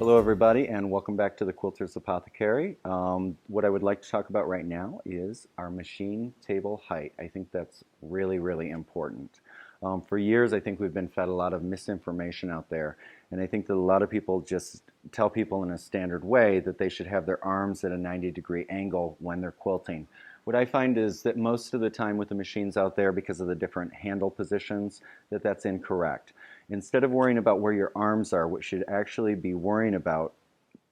Hello everybody and welcome back to the Quilters Apothecary. What I would like to talk about right now is our machine table height. I think that's really important. For years I think we've been fed a lot of misinformation out there, and I think that a lot of people just tell people in a standard way that they should have their arms at a 90-degree angle when they're quilting. What I find is that most of the time with the machines out there, because of the different handle positions, that's incorrect. Instead of worrying about where your arms are, what you should actually be worrying about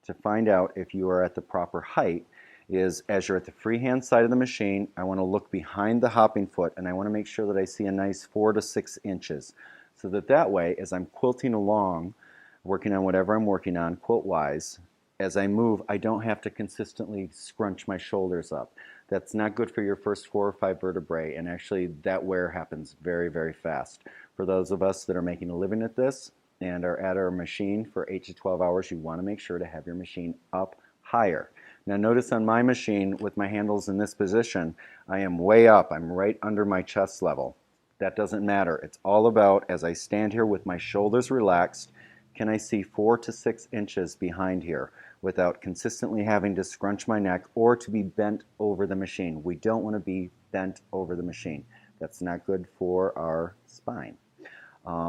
to find out if you are at the proper height is, as you're at the freehand side of the machine, I want to look behind the hopping foot and I want to make sure that I see a nice 4 to 6 inches, so that way as I'm quilting along, working on whatever I'm working on quilt-wise, as I move, I don't have to consistently scrunch my shoulders up. That's not good for your first 4 or 5 vertebrae, and actually that wear happens very fast. For those of us that are making a living at this and are at our machine for 8 to 12 hours, you want to make sure to have your machine up higher. Now notice on my machine with my handles in this position, I am way up. I'm right under my chest level. That doesn't matter. It's all about, as I stand here with my shoulders relaxed, can I see 4 to 6 inches behind here without consistently having to scrunch my neck or to be bent over the machine. We don't want to be bent over the machine. That's not good for our spine.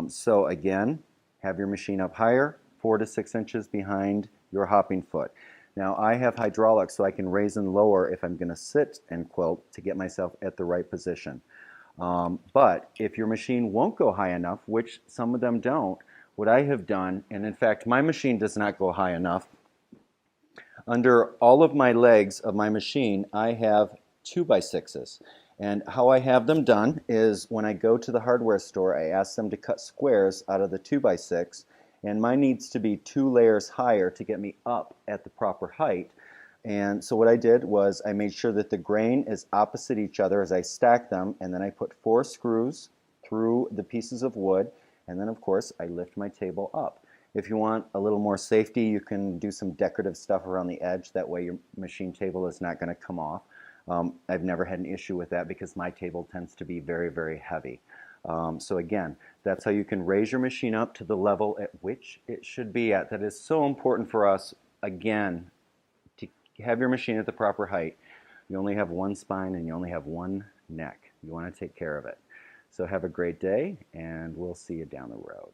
So again, have your machine up higher, 4 to 6 inches behind your hopping foot. Now I have hydraulics, so I can raise and lower if I'm going to sit and quilt to get myself at the right position. But if your machine won't go high enough, which some of them don't, what I have done, and in fact my machine does not go high enough, under all of my legs of my machine I have 2x6s. And how I have them done is when I go to the hardware store, I ask them to cut squares out of the 2x6, and mine needs to be 2 layers higher to get me up at the proper height. And so what I did was I made sure that the grain is opposite each other as I stack them, and then I put 4 screws through the pieces of wood, and then of course I lift my table up. If you want a little more safety, you can do some decorative stuff around the edge. That way your machine table is not going to come off. I've never had an issue with that because my table tends to be very heavy. So again, that's how you can raise your machine up to the level at which it should be at. That is so important for us, again, to have your machine at the proper height. You only have one spine and you only have one neck. You want to take care of it. So have a great day, and we'll see you down the road.